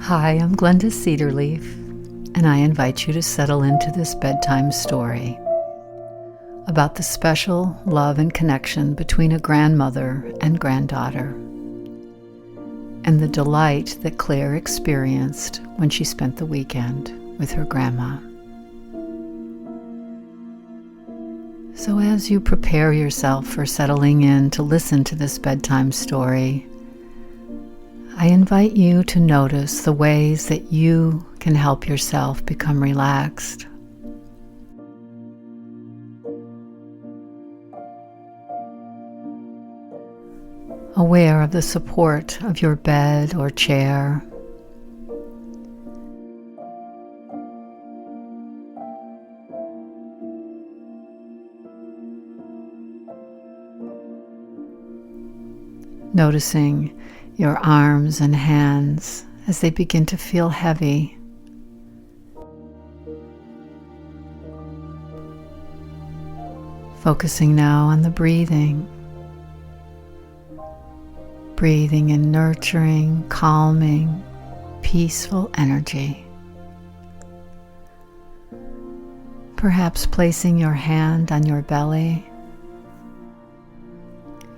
Hi, I'm Glenda Cedarleaf, and I invite you to settle into this bedtime story about the special love and connection between a grandmother and granddaughter, and the delight that Claire experienced when she spent the weekend with her grandma. So as you prepare yourself for settling in to listen to this bedtime story, I invite you to notice the ways that you can help yourself become relaxed. Aware of the support of your bed or chair. Noticing your arms and hands as they begin to feel heavy. Focusing now on the breathing. Breathing in nurturing, calming, peaceful energy. Perhaps placing your hand on your belly,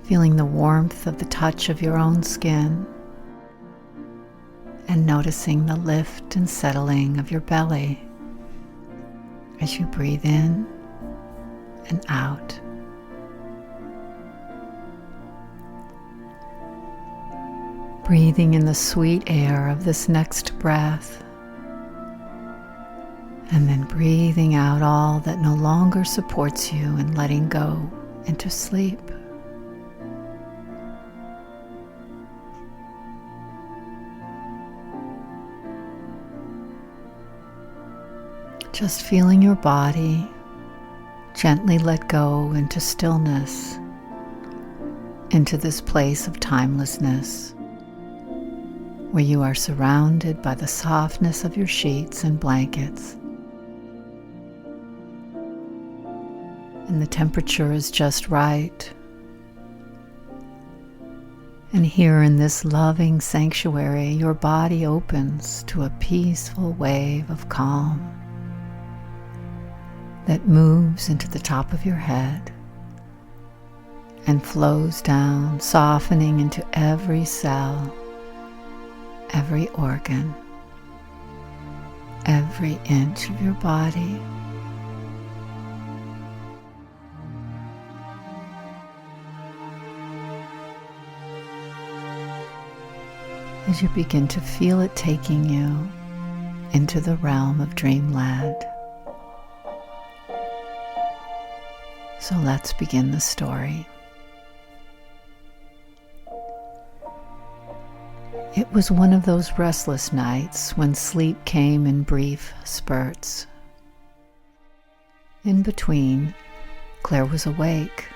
feeling the warmth of the touch of your own skin, and noticing the lift and settling of your belly as you breathe in and out. Breathing in the sweet air of this next breath, and then breathing out all that no longer supports you and letting go into sleep. Just feeling your body gently let go into stillness, into this place of timelessness, where you are surrounded by the softness of your sheets and blankets. And the temperature is just right. And here in this loving sanctuary, your body opens to a peaceful wave of calm that moves into the top of your head and flows down, softening into every cell, every organ, every inch of your body. As you begin to feel it taking you into the realm of dreamland. So let's begin the story. It was one of those restless nights when sleep came in brief spurts. In between, Claire was awake.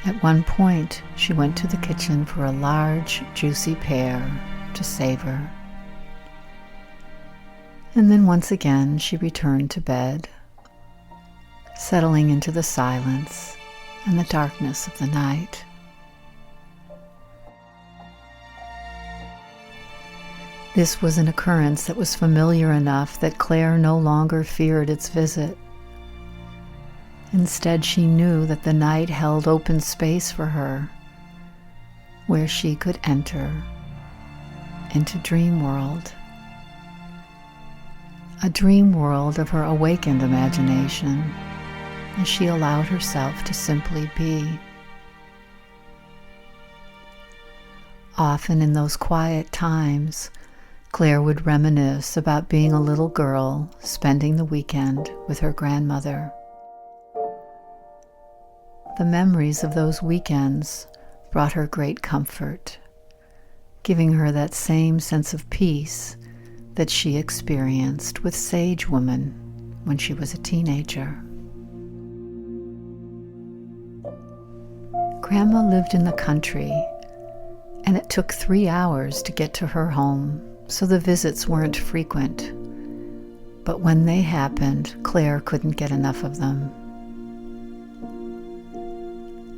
At one point, she went to the kitchen for a large, juicy pear to savor. And then once again, she returned to bed, settling into the silence and the darkness of the night. This was an occurrence that was familiar enough that Claire no longer feared its visit. Instead, she knew that the night held open space for her, where she could enter into dream world. A dream world of her awakened imagination, as she allowed herself to simply be. Often in those quiet times, Claire would reminisce about being a little girl spending the weekend with her grandmother. The memories of those weekends brought her great comfort, giving her that same sense of peace that she experienced with Sage Woman when she was a teenager. Grandma lived in the country, and it took 3 hours to get to her home, so the visits weren't frequent. But when they happened, Claire couldn't get enough of them.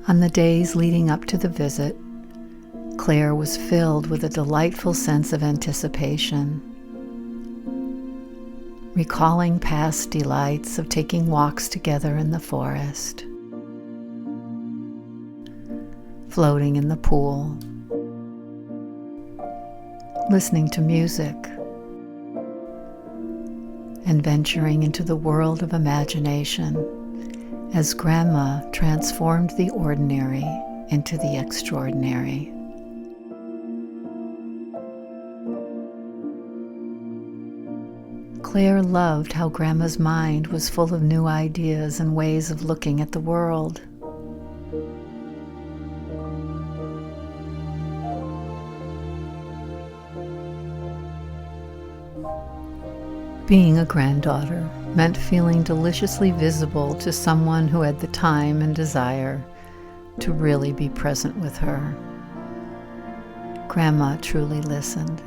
On the days leading up to the visit, Claire was filled with a delightful sense of anticipation, recalling past delights of taking walks together in the forest, floating in the pool, listening to music, and venturing into the world of imagination as Grandma transformed the ordinary into the extraordinary. Claire loved how Grandma's mind was full of new ideas and ways of looking at the world. Being a granddaughter meant feeling deliciously visible to someone who had the time and desire to really be present with her. Grandma truly listened.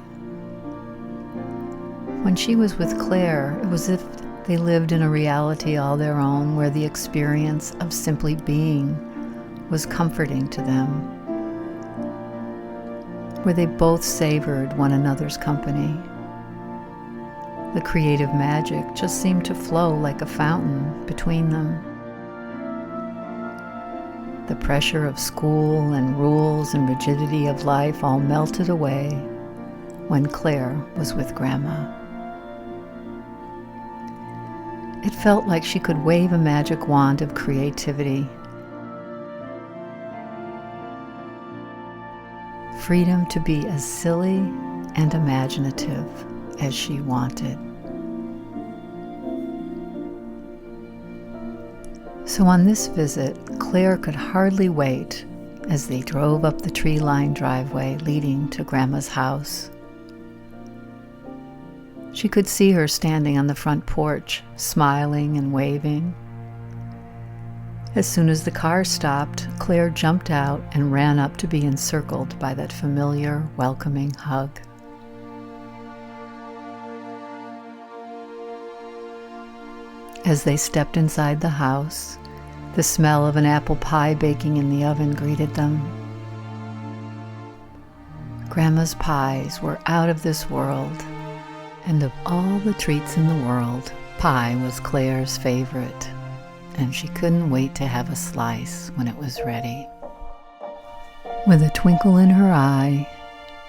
When she was with Claire, it was as if they lived in a reality all their own, where the experience of simply being was comforting to them, where they both savored one another's company. The creative magic just seemed to flow like a fountain between them. The pressure of school and rules and rigidity of life all melted away when Claire was with Grandma. It felt like she could wave a magic wand of creativity. Freedom to be as silly and imaginative as she wanted. So on this visit, Claire could hardly wait as they drove up the tree-lined driveway leading to Grandma's house. She could see her standing on the front porch, smiling and waving. As soon as the car stopped, Claire jumped out and ran up to be encircled by that familiar, welcoming hug. As they stepped inside the house, the smell of an apple pie baking in the oven greeted them. Grandma's pies were out of this world, and of all the treats in the world, pie was Claire's favorite, and she couldn't wait to have a slice when it was ready. With a twinkle in her eye,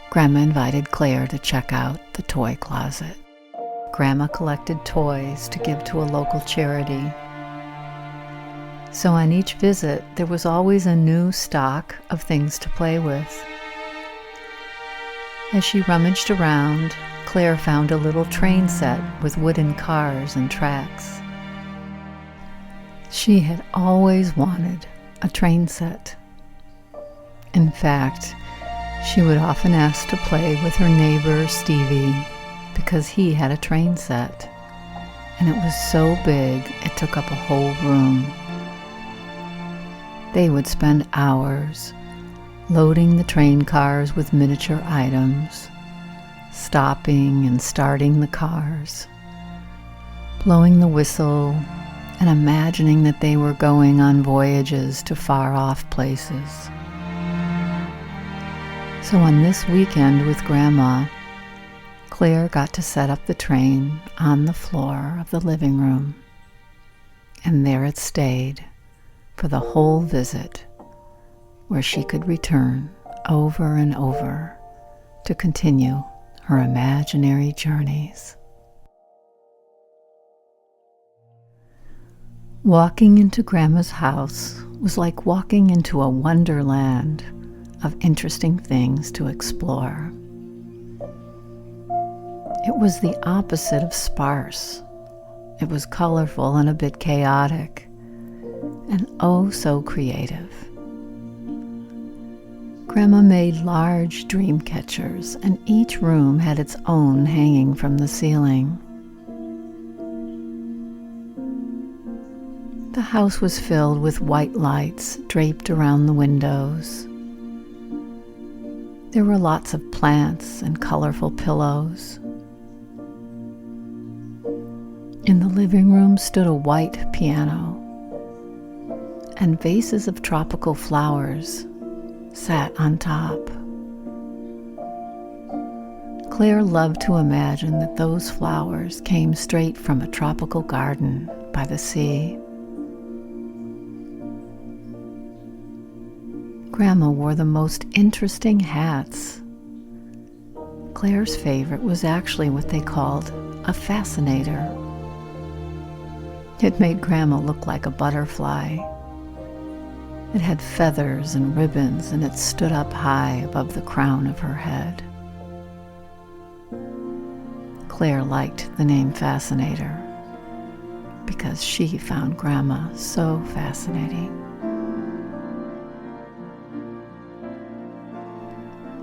Grandma invited Claire to check out the toy closet. Grandma collected toys to give to a local charity. So on each visit, there was always a new stock of things to play with. As she rummaged around, Claire found a little train set with wooden cars and tracks. She had always wanted a train set. In fact, she would often ask to play with her neighbor Stevie because he had a train set, and it was so big it took up a whole room. They would spend hours loading the train cars with miniature items, stopping and starting the cars, blowing the whistle, and imagining that they were going on voyages to far-off places. So on this weekend with Grandma, Claire got to set up the train on the floor of the living room, and there it stayed for the whole visit, where she could return over and over to continue her imaginary journeys. Walking into Grandma's house was like walking into a wonderland of interesting things to explore. It was the opposite of sparse. It was colorful and a bit chaotic, and oh so creative. Grandma made large dream catchers, and each room had its own hanging from the ceiling. The house was filled with white lights draped around the windows. There were lots of plants and colorful pillows. In the living room stood a white piano, and vases of tropical flowers sat on top. Claire loved to imagine that those flowers came straight from a tropical garden by the sea. Grandma wore the most interesting hats. Claire's favorite was actually what they called a fascinator. It made Grandma look like a butterfly. It had feathers and ribbons, and it stood up high above the crown of her head. Claire liked the name Fascinator because she found Grandma so fascinating.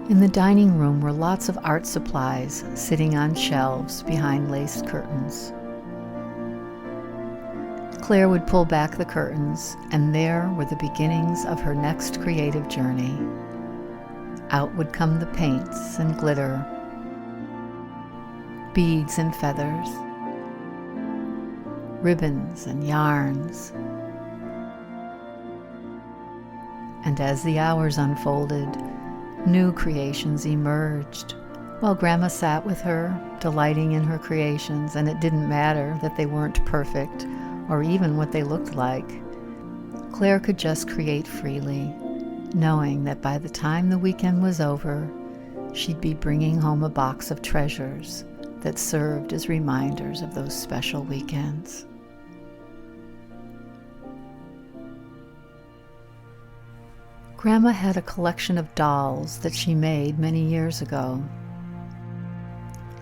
In the dining room were lots of art supplies sitting on shelves behind laced curtains. Claire would pull back the curtains, and there were the beginnings of her next creative journey. Out would come the paints and glitter, beads and feathers, ribbons and yarns. And as the hours unfolded, new creations emerged, while Grandma sat with her, delighting in her creations, and it didn't matter that they weren't perfect or even what they looked like. Claire could just create freely, knowing that by the time the weekend was over, she'd be bringing home a box of treasures that served as reminders of those special weekends. Grandma had a collection of dolls that she made many years ago.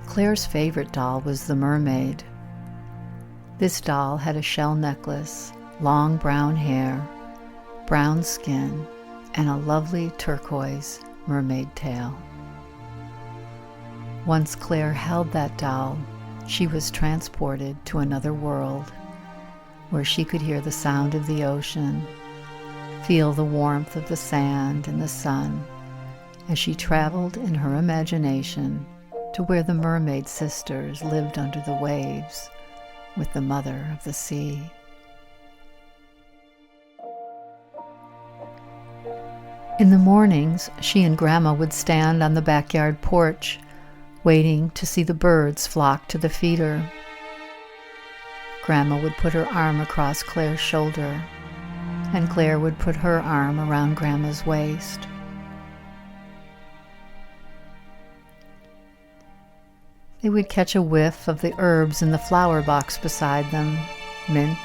Claire's favorite doll was the mermaid. This doll had a shell necklace, long brown hair, brown skin, and a lovely turquoise mermaid tail. Once Claire held that doll, she was transported to another world where she could hear the sound of the ocean, feel the warmth of the sand and the sun as she traveled in her imagination to where the mermaid sisters lived under the waves with the mother of the sea. In the mornings, she and Grandma would stand on the backyard porch, waiting to see the birds flock to the feeder. Grandma would put her arm across Claire's shoulder, and Claire would put her arm around Grandma's waist. They would catch a whiff of the herbs in the flower box beside them, mint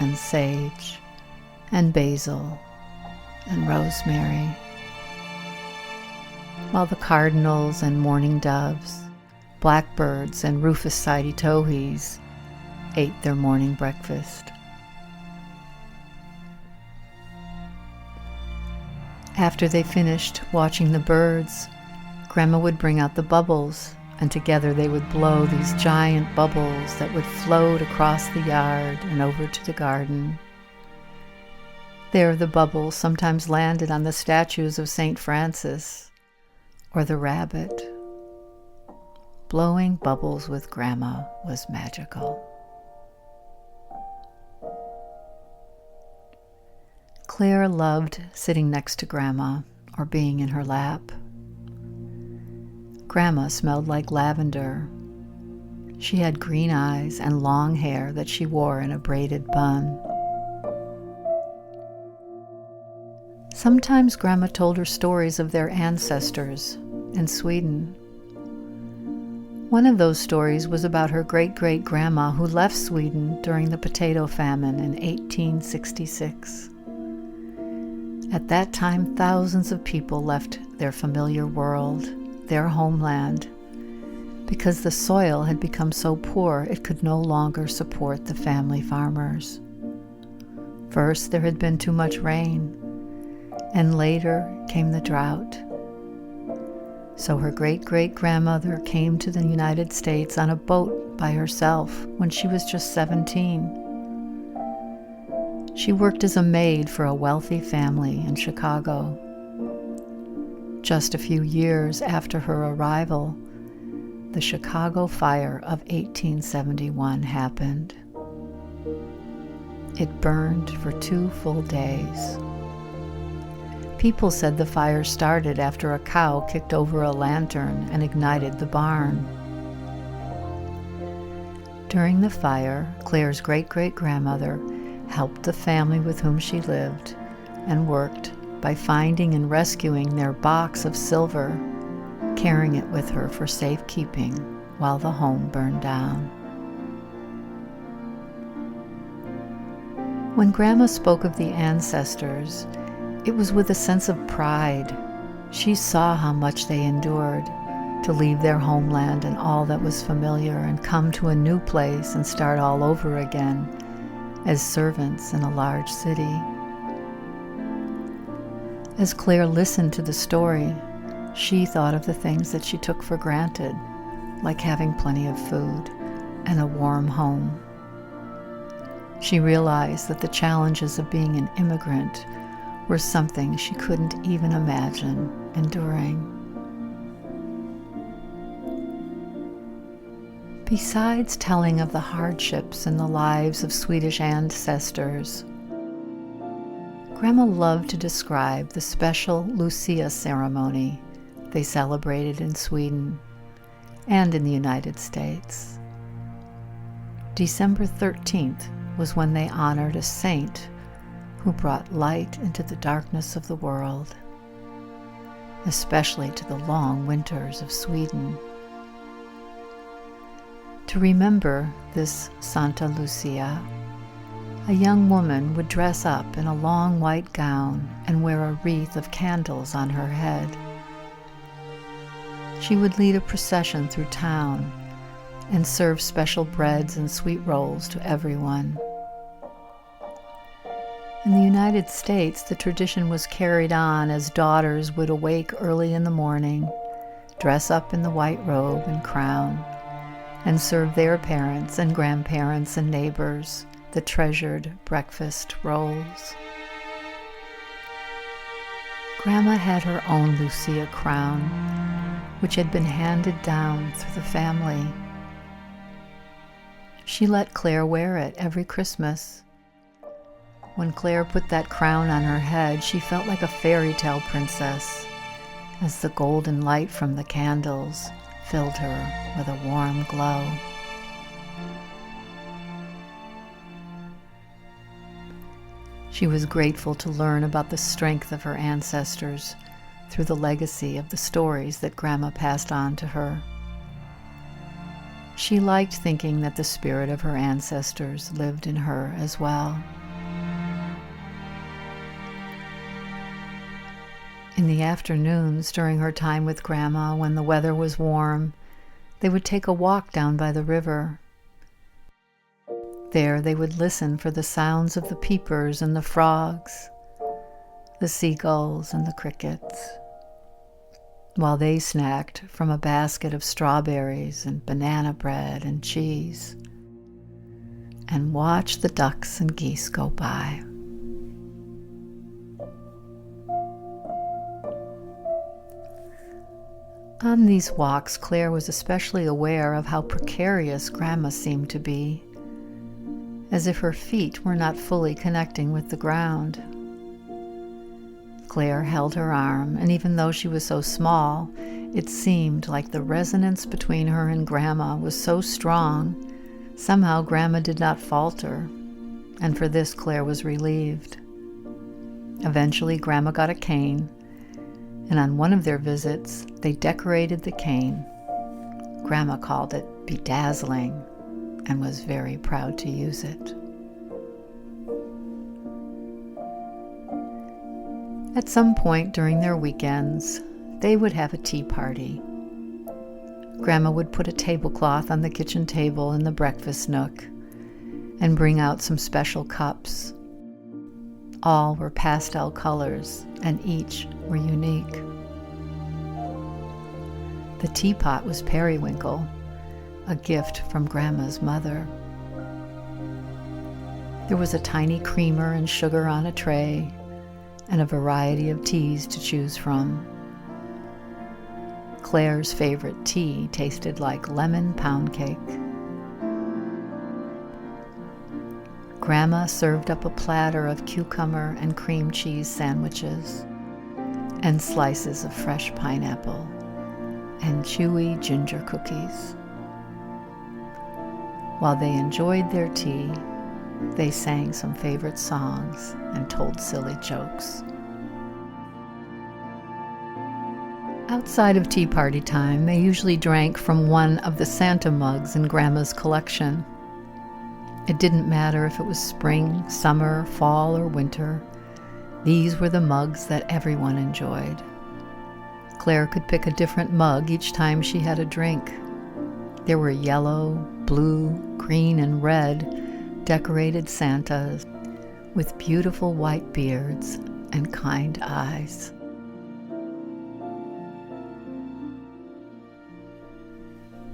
and sage and basil and rosemary, while the cardinals and mourning doves, blackbirds and rufous-sided towhees ate their morning breakfast. After they finished watching the birds, Grandma would bring out the bubbles, and together they would blow these giant bubbles that would float across the yard and over to the garden. There the bubbles sometimes landed on the statues of St. Francis or the rabbit. Blowing bubbles with Grandma was magical. Claire loved sitting next to Grandma or being in her lap. Grandma smelled like lavender. She had green eyes and long hair that she wore in a braided bun. Sometimes Grandma told her stories of their ancestors in Sweden. One of those stories was about her great-great-grandma who left Sweden during the potato famine in 1866. At that time, thousands of people left their familiar world, their homeland, because the soil had become so poor it could no longer support the family farmers. First, there had been too much rain, and later came the drought. So her great-great-grandmother came to the United States on a boat by herself when she was just 17. She worked as a maid for a wealthy family in Chicago. Just a few years after her arrival, the Chicago Fire of 1871 happened. It burned for 2 full days. People said the fire started after a cow kicked over a lantern and ignited the barn. During the fire, Claire's great-great-grandmother helped the family with whom she lived and worked by finding and rescuing their box of silver, carrying it with her for safekeeping while the home burned down. When Grandma spoke of the ancestors, it was with a sense of pride. She saw how much they endured to leave their homeland and all that was familiar and come to a new place and start all over again as servants in a large city. As Claire listened to the story, she thought of the things that she took for granted, like having plenty of food and a warm home. She realized that the challenges of being an immigrant were something she couldn't even imagine enduring. Besides telling of the hardships in the lives of Swedish ancestors, Grandma loved to describe the special Lucia ceremony they celebrated in Sweden and in the United States. December 13th was when they honored a saint who brought light into the darkness of the world, especially to the long winters of Sweden. To remember this Santa Lucia, a young woman would dress up in a long white gown and wear a wreath of candles on her head. She would lead a procession through town and serve special breads and sweet rolls to everyone. In the United States, the tradition was carried on as daughters would awake early in the morning, dress up in the white robe and crown, and serve their parents and grandparents and neighbors the treasured breakfast rolls. Grandma had her own Lucia crown, which had been handed down through the family. She let Claire wear it every Christmas. When Claire put that crown on her head, she felt like a fairy tale princess, as the golden light from the candles filled her with a warm glow. She was grateful to learn about the strength of her ancestors through the legacy of the stories that Grandma passed on to her. She liked thinking that the spirit of her ancestors lived in her as well. In the afternoons, during her time with Grandma, when the weather was warm, they would take a walk down by the river. There they would listen for the sounds of the peepers and the frogs, the seagulls and the crickets, while they snacked from a basket of strawberries and banana bread and cheese, and watched the ducks and geese go by. On these walks, Claire was especially aware of how precarious Grandma seemed to be, as if her feet were not fully connecting with the ground. Claire held her arm, and even though she was so small, it seemed like the resonance between her and Grandma was so strong, somehow Grandma did not falter, and for this Claire was relieved. Eventually, Grandma got a cane, and on one of their visits, they decorated the cane. Grandma called it bedazzling and was very proud to use it. At some point during their weekends, they would have a tea party. Grandma would put a tablecloth on the kitchen table in the breakfast nook and bring out some special cups. All were pastel colors, and each were unique. The teapot was periwinkle, a gift from Grandma's mother. There was a tiny creamer and sugar on a tray, and a variety of teas to choose from. Claire's favorite tea tasted like lemon pound cake. Grandma served up a platter of cucumber and cream cheese sandwiches. and slices of fresh pineapple and chewy ginger cookies. While they enjoyed their tea, they sang some favorite songs and told silly jokes. Outside of tea party time, they usually drank from one of the Santa mugs in Grandma's collection. It didn't matter if it was spring, summer, fall, or winter. These were the mugs that everyone enjoyed. Claire could pick a different mug each time she had a drink. There were yellow, blue, green, and red decorated Santas with beautiful white beards and kind eyes.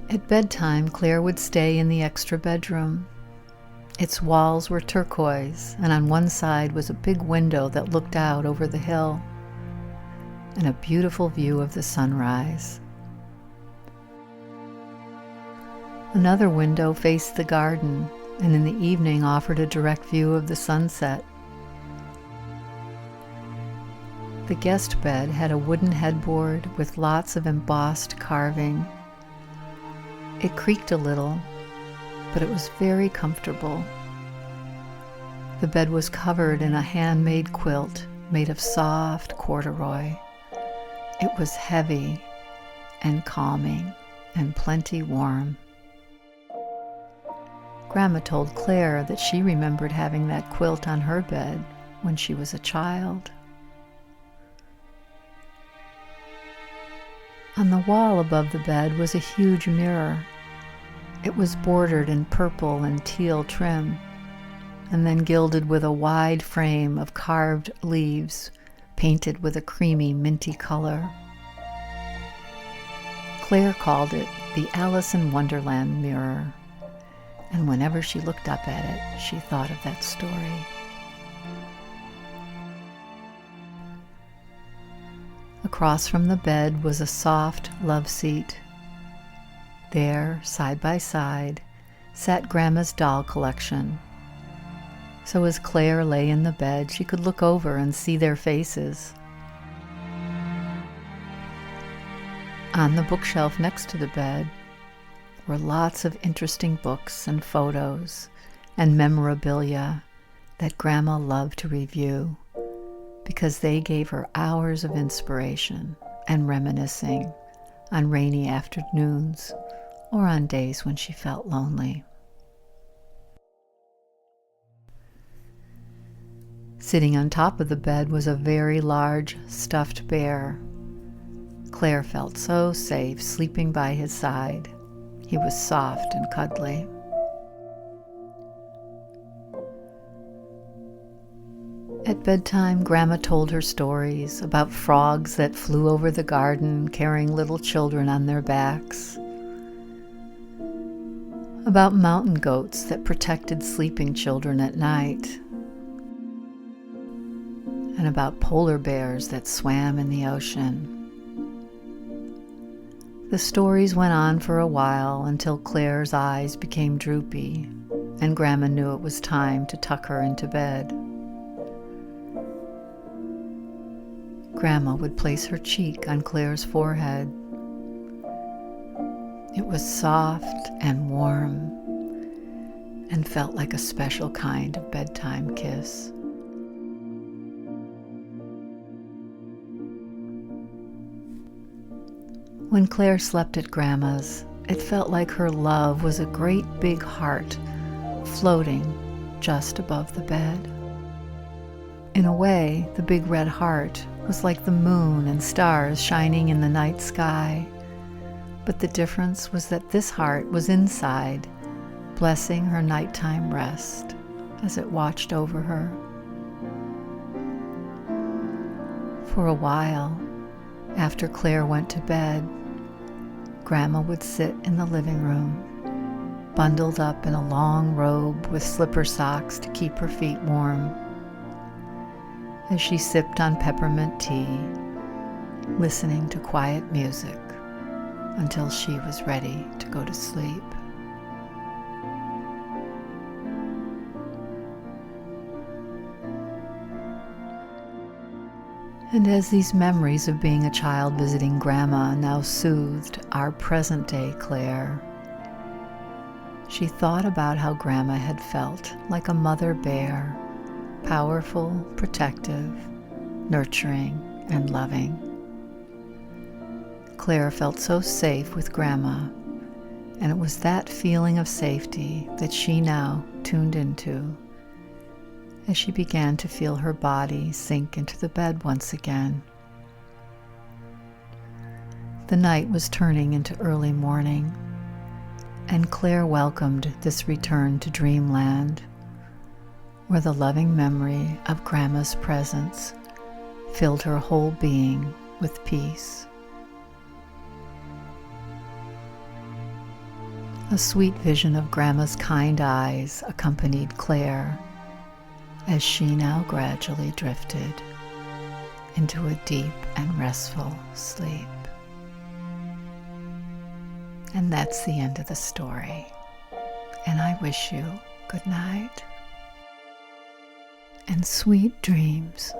At bedtime, Claire would stay in the extra bedroom. Its walls were turquoise, and on one side was a big window that looked out over the hill and a beautiful view of the sunrise. Another window faced the garden, and in the evening offered a direct view of the sunset. The guest bed had a wooden headboard with lots of embossed carving. It creaked a little, but it was very comfortable. The bed was covered in a handmade quilt made of soft corduroy. It was heavy and calming and plenty warm. Grandma told Claire that she remembered having that quilt on her bed when she was a child. On the wall above the bed was a huge mirror. It was bordered in purple and teal trim, and then gilded with a wide frame of carved leaves painted with a creamy, minty color. Claire called it the Alice in Wonderland mirror, and whenever she looked up at it, she thought of that story. Across from the bed was a soft love seat. There, side by side, sat Grandma's doll collection. So as Claire lay in the bed, she could look over and see their faces. On the bookshelf next to the bed were lots of interesting books and photos and memorabilia that Grandma loved to review because they gave her hours of inspiration and reminiscing on rainy afternoons or on days when she felt lonely. Sitting on top of the bed was a very large stuffed bear. Claire felt so safe sleeping by his side. He was soft and cuddly. At bedtime, Grandma told her stories about frogs that flew over the garden carrying little children on their backs, about mountain goats that protected sleeping children at night, and about polar bears that swam in the ocean. The stories went on for a while until Claire's eyes became droopy, and Grandma knew it was time to tuck her into bed. Grandma would place her cheek on Claire's forehead. It was soft and warm and felt like a special kind of bedtime kiss. When Claire slept at Grandma's, it felt like her love was a great big heart floating just above the bed. In a way, the big red heart was like the moon and stars shining in the night sky. But the difference was that this heart was inside, blessing her nighttime rest as it watched over her. For a while, after Claire went to bed, Grandma would sit in the living room, bundled up in a long robe with slipper socks to keep her feet warm, as she sipped on peppermint tea, listening to quiet music until she was ready to go to sleep. And as these memories of being a child visiting Grandma now soothed our present-day Claire, she thought about how Grandma had felt like a mother bear, powerful, protective, nurturing, and loving. Claire felt so safe with Grandma, and it was that feeling of safety that she now tuned into as she began to feel her body sink into the bed once again. The night was turning into early morning, and Claire welcomed this return to dreamland, where the loving memory of Grandma's presence filled her whole being with peace. A sweet vision of Grandma's kind eyes accompanied Claire as she now gradually drifted into a deep and restful sleep. And that's the end of the story. And I wish you good night and sweet dreams.